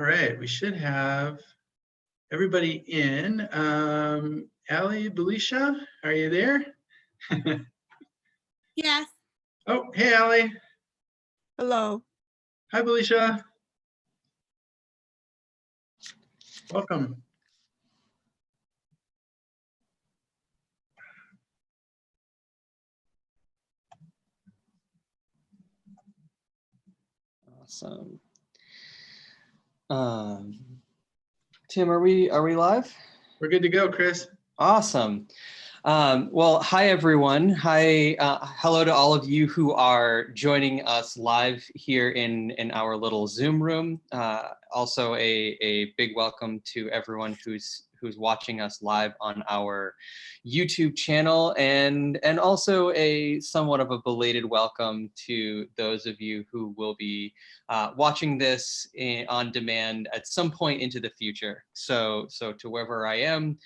All right, we should have everybody in. Ali, Belisha, are you there? Yes. Oh, hey, Ali. Hello. Hi, Belisha. Welcome. Awesome. Tim, are we live? We're good to go, Chris. Awesome. Well, hi everyone. Hi, hello to all of you who are joining us live here in our little Zoom room. Also, a big welcome to everyone who's watching us live on our YouTube channel, and also a somewhat of a belated welcome to those of you who will be watching this on demand at some point into the future. So to wherever I am,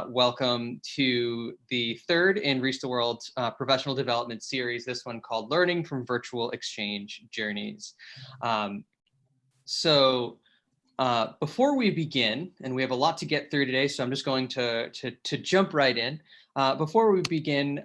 welcome to the third in Reach the World professional development series, this one called Learning from Virtual Exchange Journeys. Before we begin, and we have a lot to get through today, so I'm just going to jump right in. Before we begin,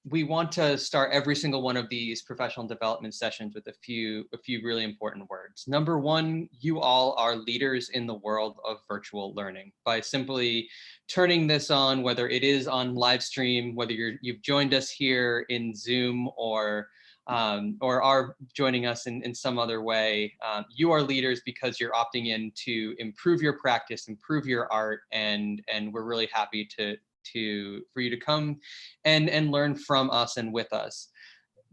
we want to start every single one of these professional development sessions with a few really important words. Number one, you all are leaders in the world of virtual learning. By simply turning this on, whether it is on live stream, whether you've joined us here in Zoom or are joining us in some other way, you are leaders because you're opting in to improve your practice, improve your art, and we're really happy for you to come and learn from us and with us.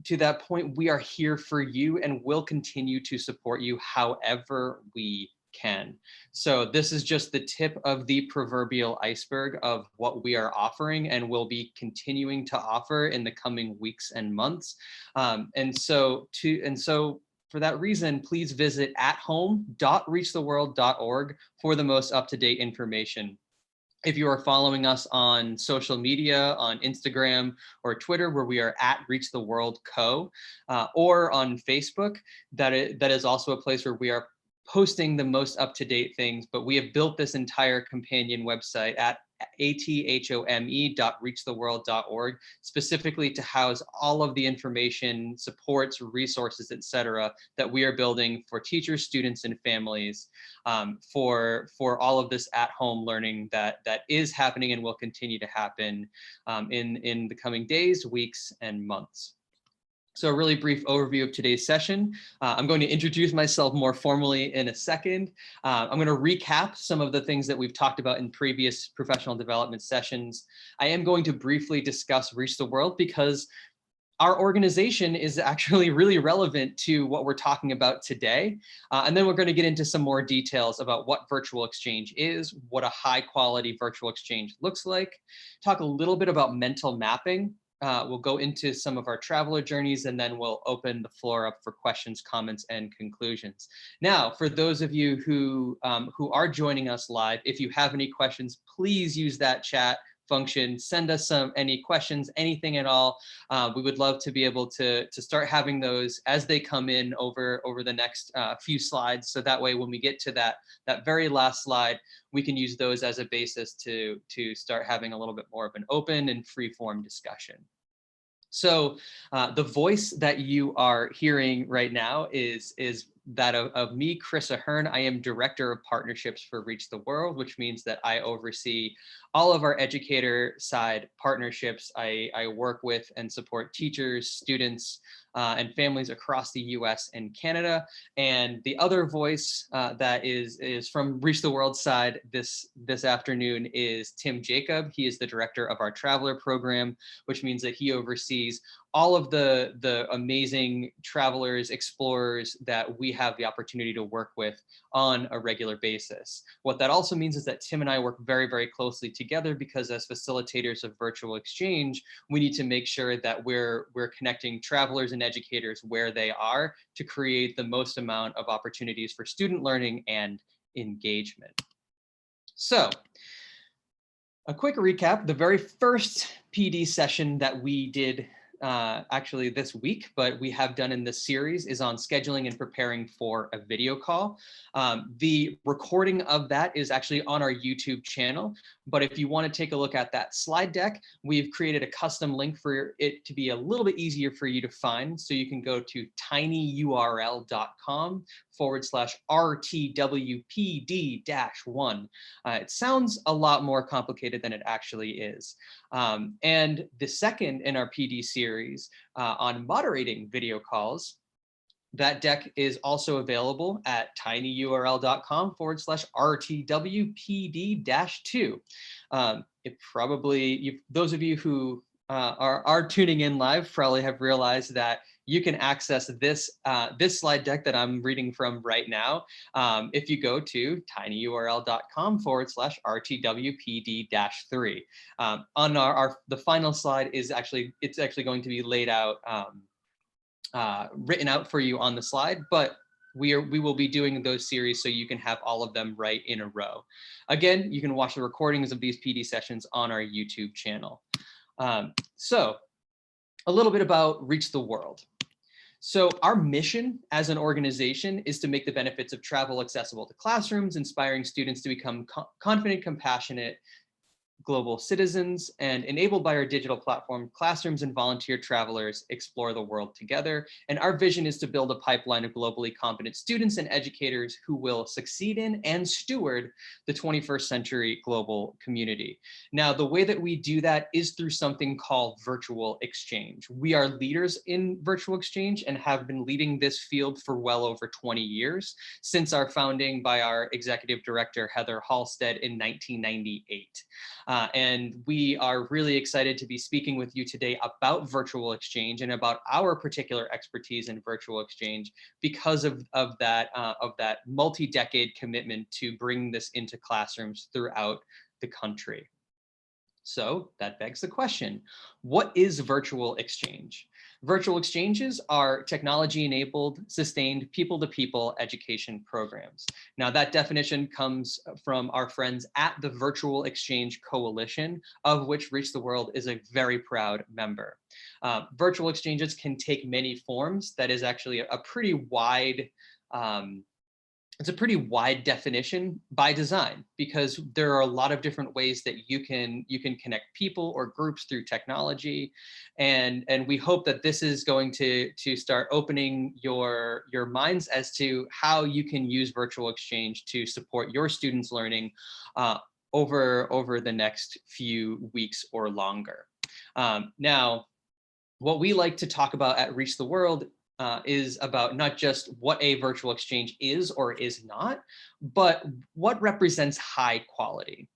To that point, we are here for you and will continue to support you however we can. So this is just the tip of the proverbial iceberg of what we are offering and will be continuing to offer in the coming weeks and months. And so for that reason, please visit athome.reachtheworld.org for the most up-to-date information. If you are following us on social media, on Instagram or Twitter, where we are at Reach the World Co, or on Facebook, that is also a place where we are posting the most up-to-date things. But we have built this entire companion website at athome.reachtheworld.org specifically to house all of the information, supports, resources, etc., that we are building for teachers, students, and families for all of this at-home learning that is happening and will continue to happen in the coming days, weeks, and months. So a really brief overview of today's session. I'm going to introduce myself more formally in a second. I'm going to recap some of the things that we've talked about in previous professional development sessions. I am going to briefly discuss Reach the World because our organization is actually really relevant to what we're talking about today. And then we're going to get into some more details about what virtual exchange is, what a high quality virtual exchange looks like, talk a little bit about mental mapping. We'll go into some of our traveler journeys, and then we'll open the floor up for questions, comments, and conclusions. Now, for those of you who are joining us live, if you have any questions, please use that chat function. Send us any questions, anything at all. We would love to be able to start having those as they come in over the next few slides. So that way, when we get to that very last slide, we can use those as a basis to start having a little bit more of an open and free form discussion. So the voice that you are hearing right now is that of me, Chris Ahern. I am Director of Partnerships for Reach the World, which means that I oversee all of our educator side partnerships. I work with and support teachers, students, and families across the US and Canada. And the other voice that is from Reach the World side this afternoon is Tim Jacob. He is the director of our traveler program, which means that he oversees all of the amazing travelers, explorers that we have the opportunity to work with on a regular basis. What that also means is that Tim and I work very, very closely together because as facilitators of virtual exchange, we need to make sure that we're connecting travelers and educators where they are to create the most amount of opportunities for student learning and engagement. So, a quick recap: the very first PD session that we did actually this week, but we have done in this series is on scheduling and preparing for a video call. The recording of that is actually on our YouTube channel, but if you want to take a look at that slide deck, we've created a custom link for it to be a little bit easier for you to find. So you can go to tinyurl.com/RTWPD-1. It sounds a lot more complicated than it actually is. And the second in our PD series on moderating video calls, that deck is also available at tinyurl.com/RTWPD-2. It probably, those of you who are tuning in live probably have realized that you can access this this slide deck that I'm reading from right now if you go to tinyurl.com/RTWPD-3. On the final slide is actually going to be laid out, written out for you on the slide, but we will be doing those series so you can have all of them right in a row. Again, you can watch the recordings of these PD sessions on our YouTube channel. So a little bit about Reach the World. So our mission as an organization is to make the benefits of travel accessible to classrooms, inspiring students to become confident, compassionate, global citizens, and enabled by our digital platform, classrooms and volunteer travelers explore the world together. And our vision is to build a pipeline of globally competent students and educators who will succeed in and steward the 21st century global community. Now, the way that we do that is through something called virtual exchange. We are leaders in virtual exchange and have been leading this field for well over 20 years, since our founding by our executive director, Heather Halstead, in 1998. And we are really excited to be speaking with you today about virtual exchange and about our particular expertise in virtual exchange because of that multi-decade commitment to bring this into classrooms throughout the country. So that begs the question, what is virtual exchange? Virtual exchanges are technology-enabled, sustained, people-to-people education programs. Now, that definition comes from our friends at the Virtual Exchange Coalition, of which Reach the World is a very proud member. Virtual exchanges can take many forms. That is actually a pretty wide it's a pretty wide definition by design, because there are a lot of different ways that you can connect people or groups through technology, and we hope that this is going to start opening your minds as to how you can use virtual exchange to support your students' learning over the next few weeks or longer. Now, what we like to talk about at Reach the World is about not just what a virtual exchange is or is not, but what represents high quality.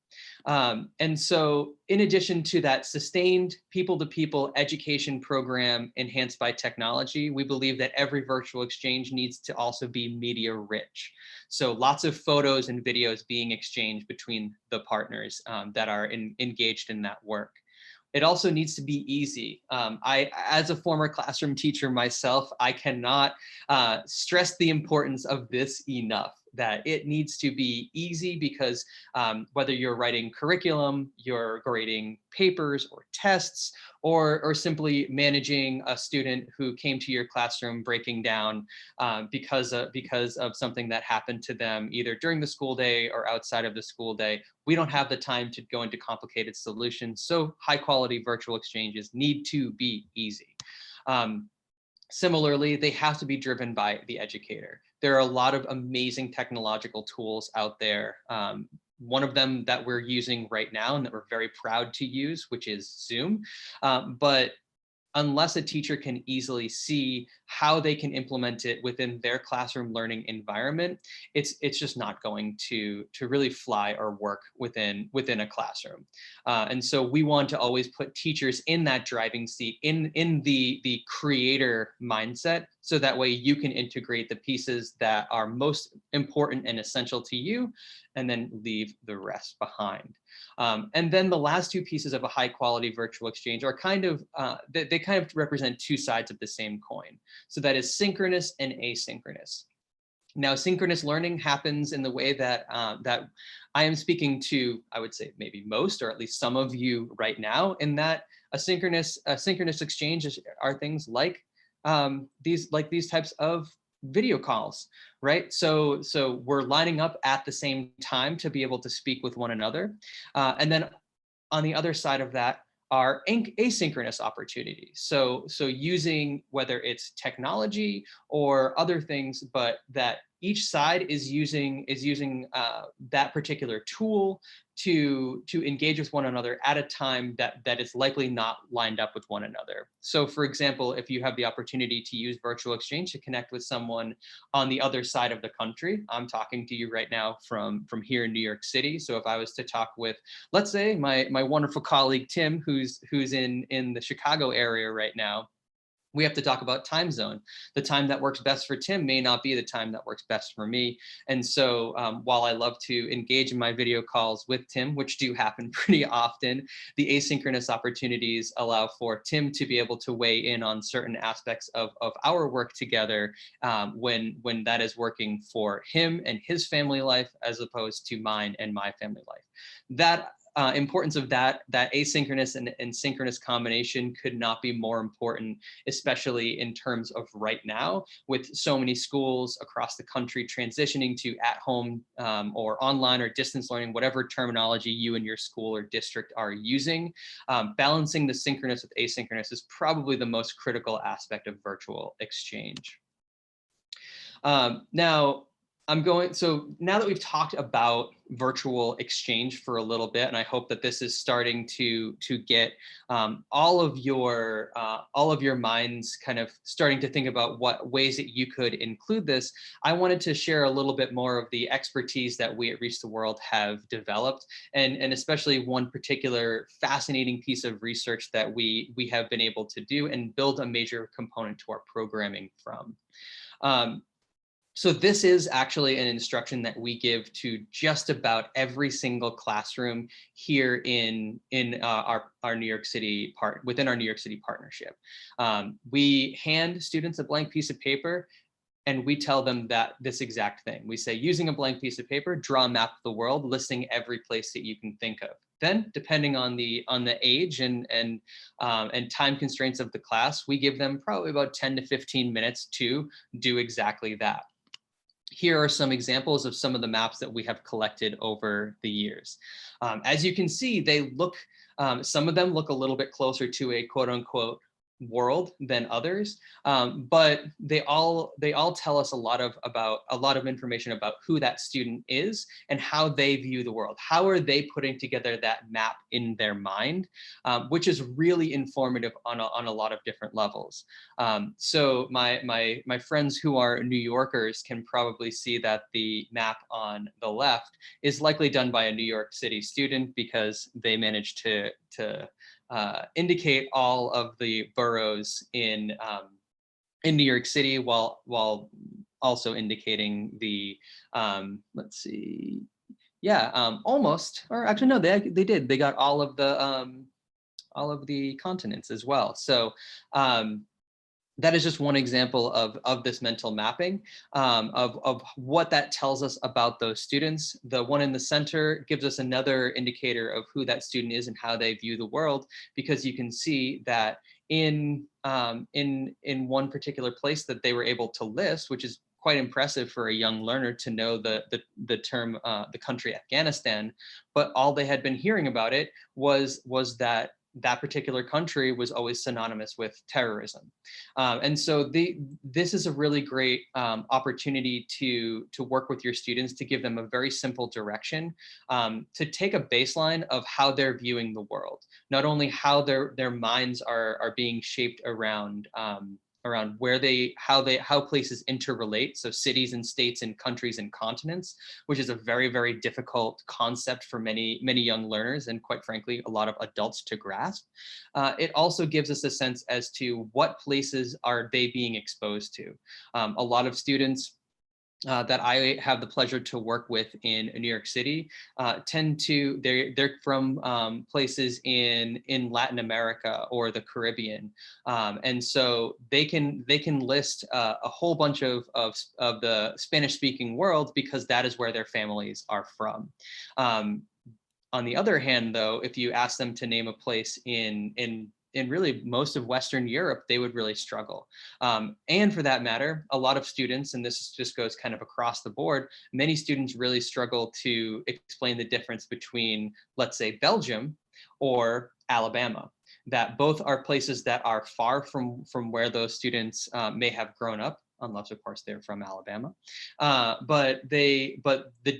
And so in addition to that sustained people-to-people education program enhanced by technology, we believe that every virtual exchange needs to also be media rich. So lots of photos and videos being exchanged between the partners that are engaged in that work. It also needs to be easy. As a former classroom teacher myself, I cannot stress the importance of this enough, that it needs to be easy, because whether you're writing curriculum, you're grading papers or tests, or simply managing a student who came to your classroom breaking down because of something that happened to them either during the school day or outside of the school day, we don't have the time to go into complicated solutions. So high quality virtual exchanges need to be easy. Similarly, they have to be driven by the educator. There are a lot of amazing technological tools out there. One of them that we're using right now and that we're very proud to use, which is Zoom. But unless a teacher can easily see how they can implement it within their classroom learning environment, it's just not going to really fly or work within a classroom. And so we want to always put teachers in that driving seat, in the creator mindset, so that way you can integrate the pieces that are most important and essential to you, and then leave the rest behind. And then the last two pieces of a high quality virtual exchange are kind of, they kind of represent two sides of the same coin. So that is synchronous and asynchronous. Now, synchronous learning happens in the way that that I am speaking to, I would say maybe most, or at least some of you right now, in that synchronous exchanges are things like these types of video calls, right? So we're lining up at the same time to be able to speak with one another, and then on the other side of that are asynchronous opportunities. So using whether it's technology or other things, but that each side is using that particular tool to engage with one another at a time that is likely not lined up with one another. So for example, if you have the opportunity to use virtual exchange to connect with someone on the other side of the country, I'm talking to you right now from here in New York City. So if I was to talk with, let's say, my wonderful colleague Tim, who's in the Chicago area right now, we have to talk about time zone. The time that works best for Tim may not be the time that works best for me. And so while I love to engage in my video calls with Tim, which do happen pretty often, the asynchronous opportunities allow for Tim to be able to weigh in on certain aspects of our work together when that is working for him and his family life, as opposed to mine and my family life. That importance of that asynchronous and synchronous combination could not be more important, especially in terms of right now, with so many schools across the country transitioning to at-home or online or distance learning, whatever terminology you and your school or district are using. Balancing the synchronous with asynchronous is probably the most critical aspect of virtual exchange. So now that we've talked about virtual exchange for a little bit, and I hope that this is starting to get all of your minds kind of starting to think about what ways that you could include this, I wanted to share a little bit more of the expertise that we at Reach the World have developed, and especially one particular fascinating piece of research that we have been able to do and build a major component to our programming from. So this is actually an instruction that we give to just about every single classroom here in our New York City within our New York City partnership. We hand students a blank piece of paper, and we tell them that this exact thing. We say, using a blank piece of paper, draw a map of the world, listing every place that you can think of. Then, depending on the age and time constraints of the class, we give them probably about 10 to 15 minutes to do exactly that. Here are some examples of some of the maps that we have collected over the years. As you can see, they look, some of them look a little bit closer to a quote unquote world than others, but they all tell us a lot of information about who that student is and how they view the world. How are they putting together that map in their mind, which is really informative on a lot of different levels. So my friends who are New Yorkers can probably see that the map on the left is likely done by a New York City student, because they managed to indicate all of the boroughs in New York City, while also indicating the let's see, almost, or actually no, they did. They got all of the continents as well. So that is just one example of this mental mapping of what that tells us about those students. The one in the center gives us another indicator of who that student is and how they view the world, because you can see that in one particular place that they were able to list, which is quite impressive for a young learner to know the term, the country Afghanistan, but all they had been hearing about it was that particular country was always synonymous with terrorism. And so this is a really great opportunity to work with your students, to give them a very simple direction, to take a baseline of how they're viewing the world, not only how their minds are being shaped around how places interrelate, so cities and states and countries and continents, which is a very, very difficult concept for many young learners, and quite frankly, a lot of adults to grasp. It also gives us a sense as to what places are they being exposed to. A lot of students that I have the pleasure to work with in New York City they're from places in Latin America or the Caribbean, and so they can list a whole bunch of the Spanish speaking world because that is where their families are from. On the other hand, though, if you ask them to name a place in really most of Western Europe, they would really struggle. And for that matter, a lot of students, and this just goes kind of across the board, many students really struggle to explain the difference between, let's say, Belgium or Alabama, that both are places that are far from where those students may have grown up, unless of course they're from Alabama. But the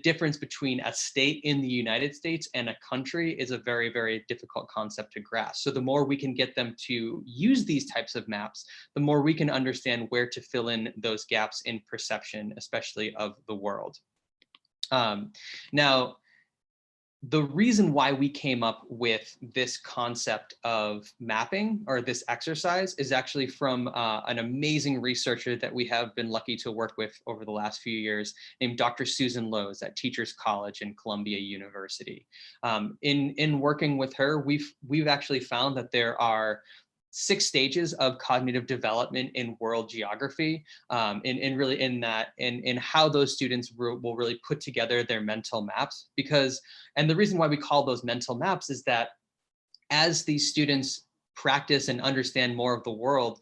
difference between a state in the United States and a country is a very, very difficult concept to grasp. So the more we can get them to use these types of maps, the more we can understand where to fill in those gaps in perception, especially of the world. Now, the reason why we came up with this concept of mapping, or this exercise, is actually from an amazing researcher that we have been lucky to work with over the last few years, named Dr. Susan Lowe's at Teachers College and Columbia University. In working with her, we've actually found that there are 6 stages of cognitive development in world geography, in how those students will really put together their mental maps. And the reason why we call those mental maps is that as these students practice and understand more of the world,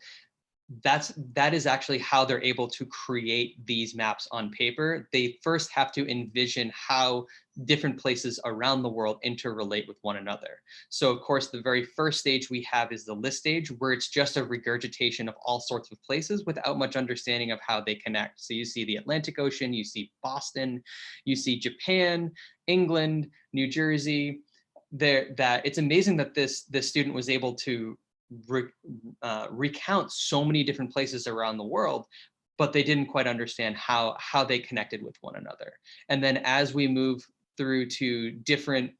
that is actually how they're able to create these maps on paper. They first have to envision how different places around the world interrelate with one another. So of course, the very first stage we have is the list stage, where it's just a regurgitation of all sorts of places without much understanding of how they connect. So you see the Atlantic Ocean, you see Boston, you see Japan, England, New Jersey. That it's amazing that this student was able to recount so many different places around the world, but they didn't quite understand how they connected with one another. And then as we move through to different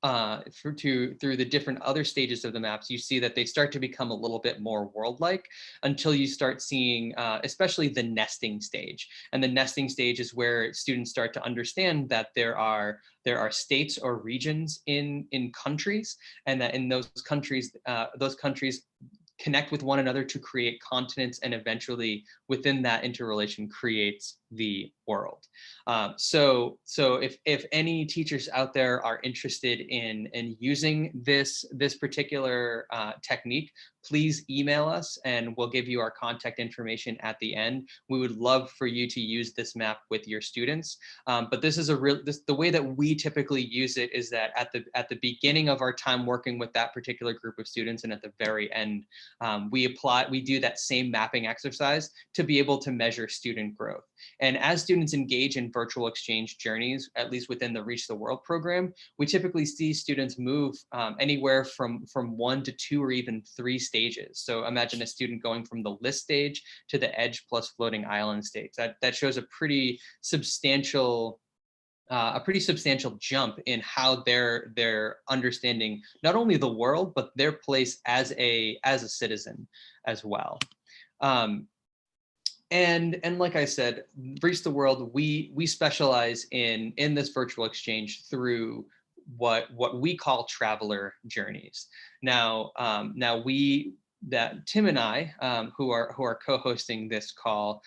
through the different other stages of the maps, you see that they start to become a little bit more world-like, until you start seeing, especially the nesting stage. And the nesting stage is where students start to understand that there are states or regions in countries, and that in those countries connect with one another to create continents, and eventually within that interrelation creates the world. So if any teachers out there are interested in using this particular technique, please email us and we'll give you our contact information at the end. We would love for you to use this map with your students. But this is the way that we typically use it is that at the beginning of our time working with that particular group of students, and at the very end, we do that same mapping exercise to be able to measure student growth. And as students engage in virtual exchange journeys, at least within the Reach the World program, we typically see students move anywhere from 1 to 2 or even 3 stages. So imagine a student going from the list stage to the edge plus floating island stage. That shows a pretty substantial jump in how they're understanding not only the world, but their place as a citizen as well. And like I said, Reach the World, we specialize in this virtual exchange through what we call traveler journeys. Now, Tim and I, who are co-hosting this call,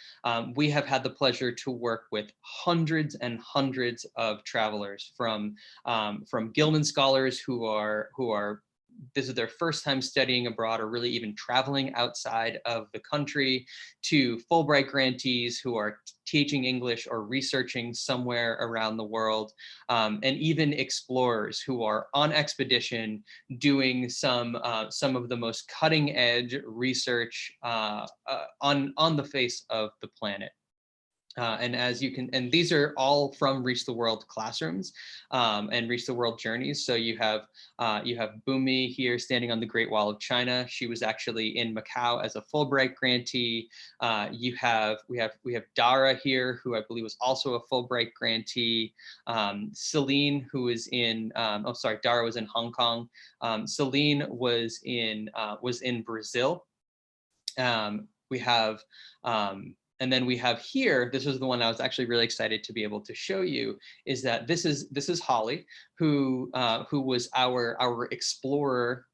we have had the pleasure to work with hundreds and hundreds of travelers from Gilman scholars who are this is their first time studying abroad or really even traveling outside of the country, to Fulbright grantees who are teaching English or researching somewhere around the world, and even explorers who are on expedition doing some of the most cutting edge research on the face of the planet. And these are all from Reach the World classrooms and Reach the World journeys. So you have Bumi here standing on the Great Wall of China. She was actually in Macau as a Fulbright grantee. We have Dara here, who I believe was also a Fulbright grantee. Celine, who is in Dara was in Hong Kong. Celine was in Brazil. We have and then we have here, this is the one I was actually really excited to be able to show you, is that this is Holly, who was our explorer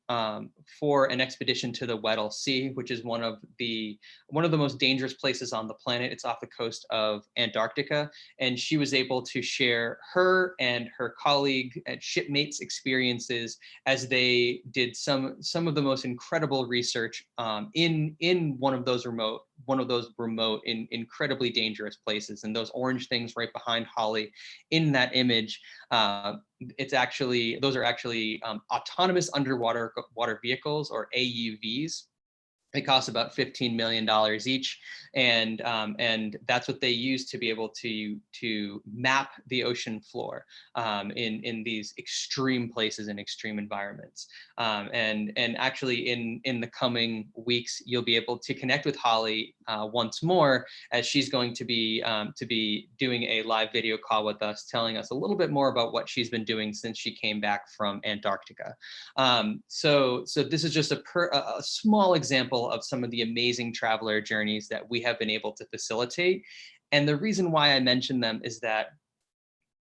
for an expedition to the Weddell Sea, which is one of the most dangerous places on the planet. It's off the coast of Antarctica, and she was able to share her and her colleague and shipmates' experiences as they did some of the most incredible research in one of those remote incredibly dangerous places. And those orange things right behind Holly in that image, those are actually autonomous underwater water vehicles, or AUVs. They cost about $15 million each, and that's what they use to be able to map the ocean floor in these extreme places and extreme environments. And actually, in the coming weeks, you'll be able to connect with Holly once more, as she's going to be doing a live video call with us, telling us a little bit more about what she's been doing since she came back from Antarctica. So this is just a small example of some of the amazing traveler journeys that we have been able to facilitate. And the reason why I mention them is that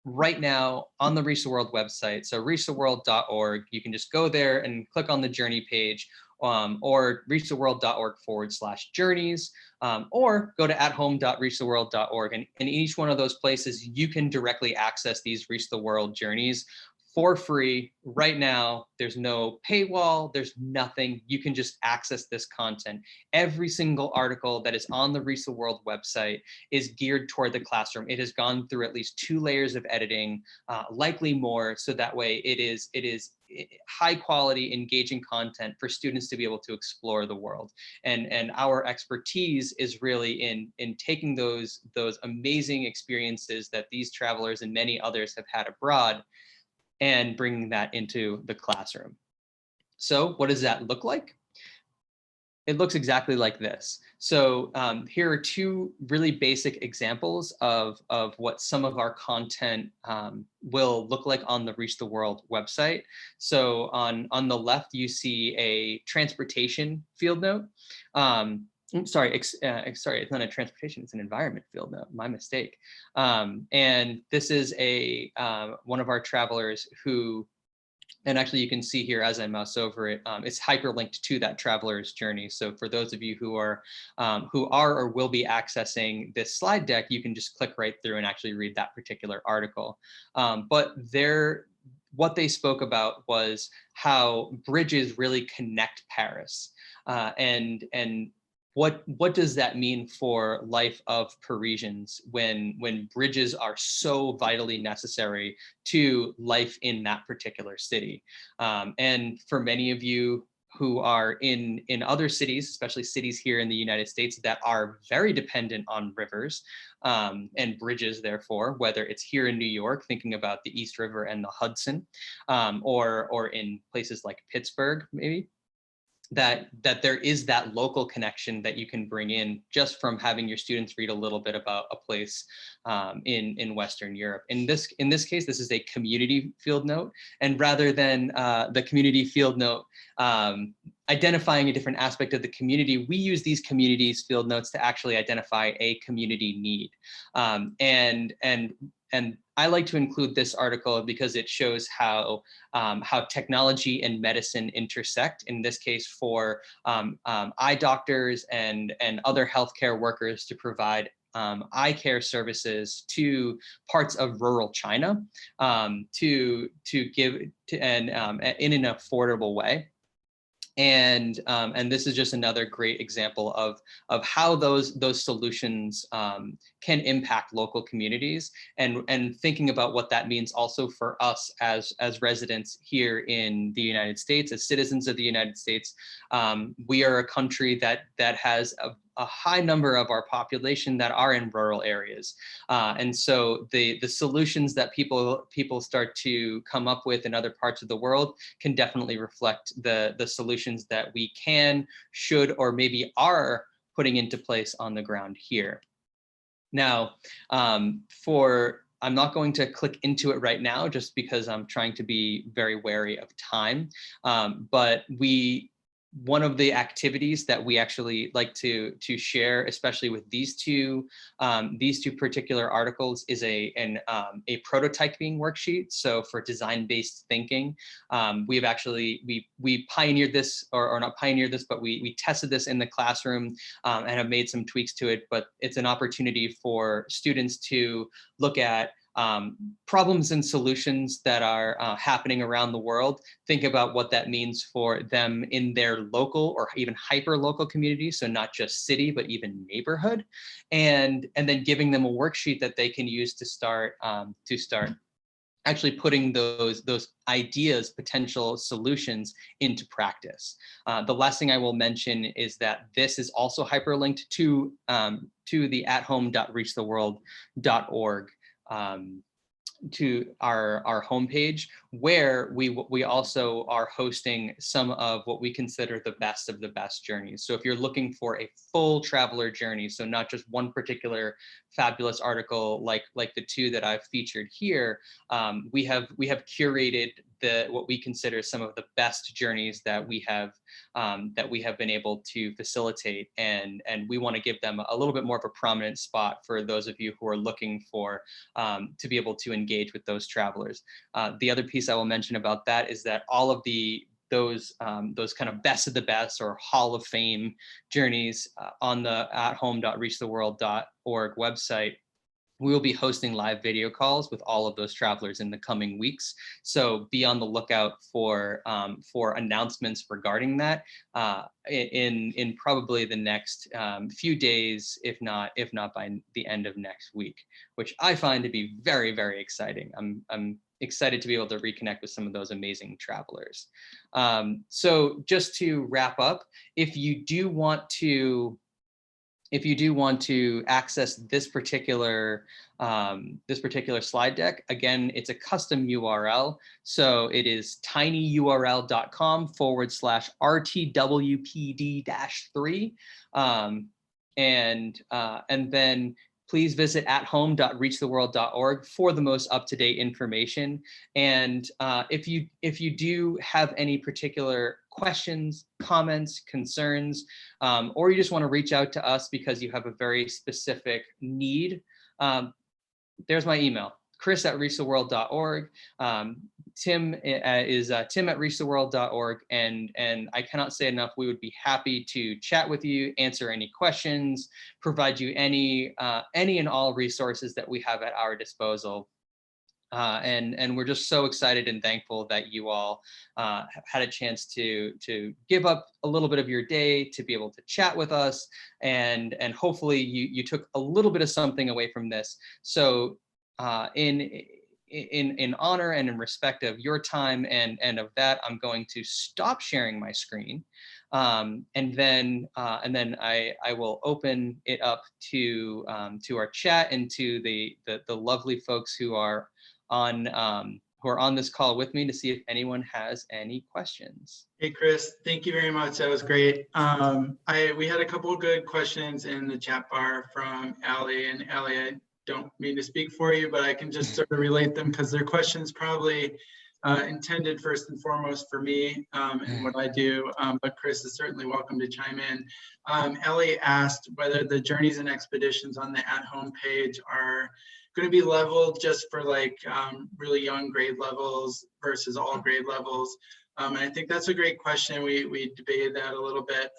right now on the Reach the World website, so reachtheworld.org, you can just go there and click on the journey page, or reachtheworld.org/journeys, or go to athome.reachtheworld.org. And in each one of those places, you can directly access these Reach the World journeys for free right now. There's no paywall, there's nothing. You can just access this content. Every single article that is on the Reach the World website is geared toward the classroom. It has gone through at least 2 layers of editing, likely more, so that way it is high quality, engaging content for students to be able to explore the world. And our expertise is really in taking those amazing experiences that these travelers and many others have had abroad, and bringing that into the classroom. So what does that look like? It looks exactly like this. So here are 2 really basic examples of what some of our content will look like on the Reach the World website. So on the left, you see a transportation field note. Sorry, it's not a transportation, it's an environment field note, my mistake. And this is one of our travelers who, and actually you can see here as I mouse over it, it's hyperlinked to that traveler's journey. So for those of you who are or will be accessing this slide deck, you can just click right through and actually read that particular article. But what they spoke about was how bridges really connect Paris, and what does that mean for life of Parisians when bridges are so vitally necessary to life in that particular city? And for many of you who are in other cities, especially cities here in the United States that are very dependent on rivers and bridges, therefore, whether it's here in New York, thinking about the East River and the Hudson, or in places like Pittsburgh, maybe, that there is that local connection that you can bring in just from having your students read a little bit about a place in Western Europe. In this case, this is a community field note, and rather than the community field note identifying a different aspect of the community, we use these communities field notes to actually identify a community need. And I like to include this article because it shows how technology and medicine intersect, in this case for eye doctors and other healthcare workers to provide eye care services to parts of rural China to give in an affordable way. And this is just another great example of how those solutions can impact local communities, and thinking about what that means also for us as residents here in the United States, as citizens of the United States. We are a country that has a high number of our population that are in rural areas. And so the solutions that people start to come up with in other parts of the world can definitely reflect the solutions that we can, should, or maybe are putting into place on the ground here. Now, I'm not going to click into it right now just because I'm trying to be very wary of time, but we one of the activities that we actually like to share, especially with these two particular articles, is a prototyping worksheet. So for design-based thinking, we've actually we pioneered this, or not pioneered this, but we tested this in the classroom and have made some tweaks to it. But it's an opportunity for students to look at problems and solutions that are happening around the world. Think about what that means for them in their local or even hyper local community. So not just city, but even neighborhood, and then giving them a worksheet that they can use to start actually putting those ideas, potential solutions into practice. The last thing I will mention is that this is also hyperlinked to the athome.reachtheworld.org, to our homepage, where we also are hosting some of what we consider the best of the best journeys. So if you're looking for a full traveler journey, so not just one particular fabulous article like the two that I've featured here, we have curated what we consider some of the best journeys that we have been able to facilitate, and we want to give them a little bit more of a prominent spot for those of you who are looking for to be able to engage with those travelers. The other piece I will mention about that is that all of those kind of best of the best or Hall of Fame journeys on the athome.reachtheworld.org website, we will be hosting live video calls with all of those travelers in the coming weeks. So be on the lookout for announcements regarding that in probably the next few days, if not by the end of next week, which I find to be very, very exciting. I'm excited to be able to reconnect with some of those amazing travelers. So just to wrap up, if you do want to access this particular slide deck, again, it's a custom URL. So it is tinyurl.com/RTWPD-3. And then please visit athome.reachtheworld.org for the most up-to-date information. And if you do have any particular questions, comments, concerns, or you just want to reach out to us because you have a very specific need, there's my email, chris@reachtheworld.org. Tim is tim@reachtheworld.org, and I cannot say enough, we would be happy to chat with you, answer any questions, provide you any and all resources that we have at our disposal. And we're just so excited and thankful that you all had a chance to give up a little bit of your day to be able to chat with us, and hopefully you took a little bit of something away from this. So in honor and in respect of your time and of that, I'm going to stop sharing my screen, and then I will open it up to our chat and to the lovely folks who are on this call with me, to see if anyone has any questions. Hey, Chris, thank you very much. That was great. We had a couple of good questions in the chat bar from Allie, and Allie, I don't mean to speak for you, but I can just sort of relate them because they're questions probably intended first and foremost for me and what I do, but Chris is certainly welcome to chime in. Ellie asked whether the journeys and expeditions on the at-home page are going to be leveled just for like really young grade levels versus all grade levels. And I think that's a great question. We debated that a little bit,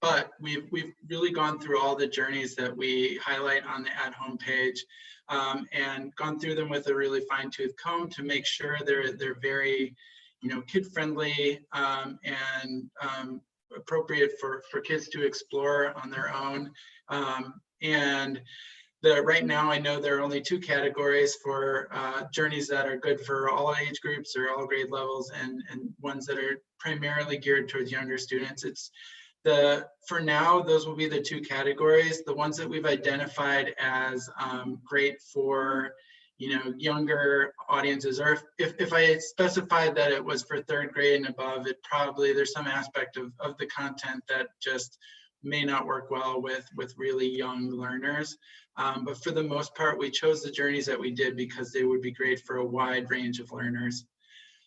but we've really gone through all the journeys that we highlight on the at-home page, and gone through them with a really fine-tooth comb to make sure they're very, kid-friendly and appropriate for kids to explore on their own. And right now, I know there are only two categories for journeys that are good for all age groups or all grade levels, and ones that are primarily geared towards younger students. For now, those will be the two categories. The ones that we've identified as great for younger audiences, or if I specified that it was for third grade and above, there's some aspect of the content that just may not work well with really young learners. But for the most part, we chose the journeys that we did because they would be great for a wide range of learners.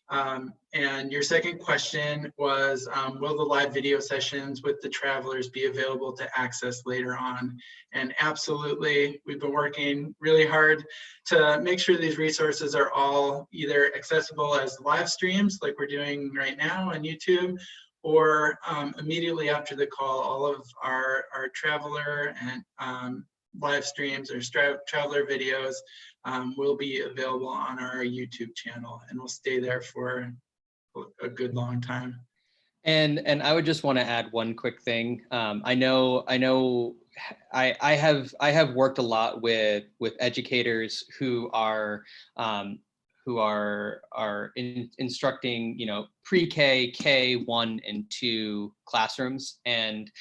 And your second question was, will the live video sessions with the travelers be available to access later on? And absolutely, we've been working really hard to make sure these resources are all either accessible as live streams like we're doing right now on YouTube, or immediately after the call, all of our traveler and live streams or traveler videos will be available on our YouTube channel, and will stay there for a good long time. And I would just want to add one quick thing. I have worked a lot with educators who are instructing, pre-K, K1 and 2 classrooms, and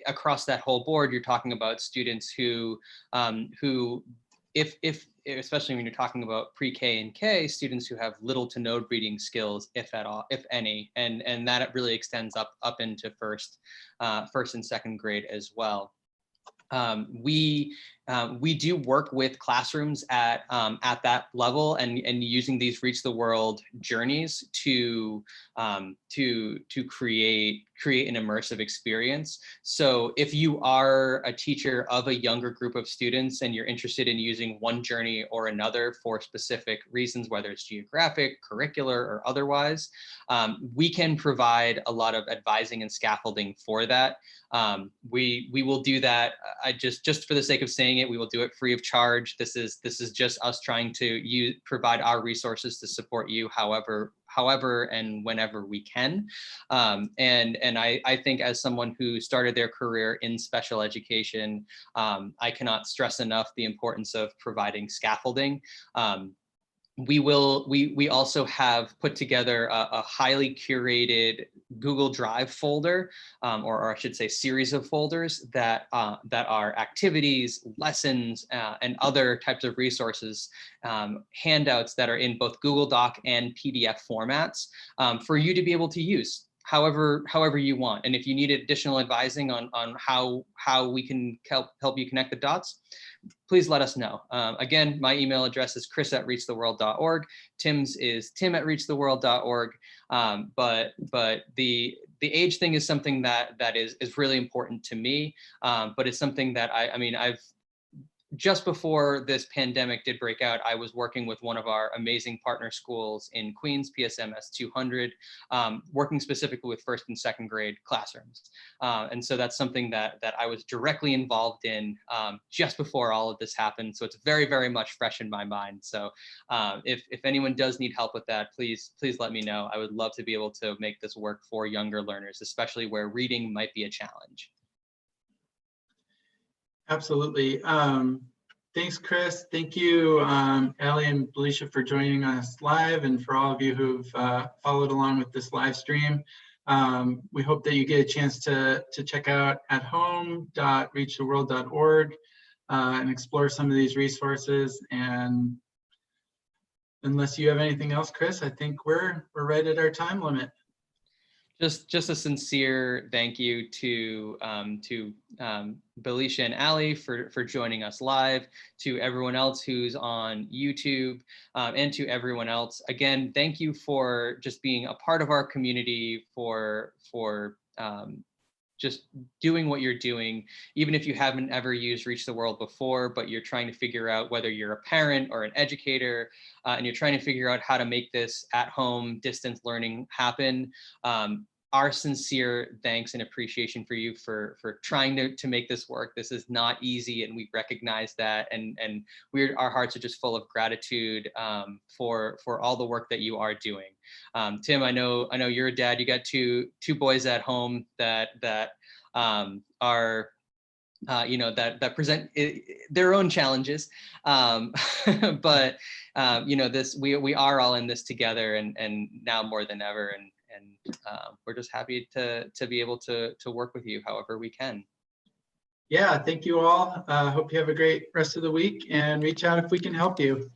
across that whole board, you're talking about students who if especially when you're talking about pre-K and K, students who have little to no reading skills, if at all, if any, and that really extends up into first and second grade as well. We do work with classrooms at that level, and using these Reach the World journeys to create an immersive experience. So if you are a teacher of a younger group of students and you're interested in using one journey or another for specific reasons, whether it's geographic, curricular, or otherwise, we can provide a lot of advising and scaffolding for that. We will do that. Just for the sake of saying it, we will do it free of charge. This is just us trying to provide our resources to support you however and whenever we can. And I think, as someone who started their career in special education, I cannot stress enough the importance of providing scaffolding. We also have put together a highly curated Google Drive folder, or I should say series of folders that are activities, lessons, and other types of resources, handouts that are in both Google Doc and PDF formats, for you to be able to use however you want. And if you need additional advising on how we can help you connect the dots, please let us know. Again, my email address is chris@reachtheworld.org. Tim's is tim@reachtheworld.org. But the age thing is something that is really important to me. But it's something that I've just before this pandemic did break out, I was working with one of our amazing partner schools in Queens, PSMS 200, working specifically with first and second grade classrooms. And so that's something that I was directly involved in just before all of this happened. So it's very, very much fresh in my mind. So if anyone does need help with that, please let me know. I would love to be able to make this work for younger learners, especially where reading might be a challenge. Absolutely. Thanks, Chris. Thank you, Allie and Felicia, for joining us live, and for all of you who've followed along with this live stream. We hope that you get a chance to check out athome.reachtheworld.org and explore some of these resources. And unless you have anything else, Chris, I think we're right at our time limit. Just a sincere thank you to Felicia and Allie for joining us live, to everyone else who's on YouTube, and to everyone else. Again, thank you for just being a part of our community, for just doing what you're doing, even if you haven't ever used Reach the World before, but you're trying to figure out, whether you're a parent or an educator, and you're trying to figure out how to make this at-home distance learning happen. Our sincere thanks and appreciation for you for trying to make this work. This is not easy, and we recognize that, and our hearts are just full of gratitude for all the work that you are doing. Tim, I know you're a dad. You got two boys at home that are that present their own challenges, but we are all in this together, and now more than ever, and we're just happy to be able to work with you however we can. Yeah, thank you all. Hope you have a great rest of the week, and reach out if we can help you.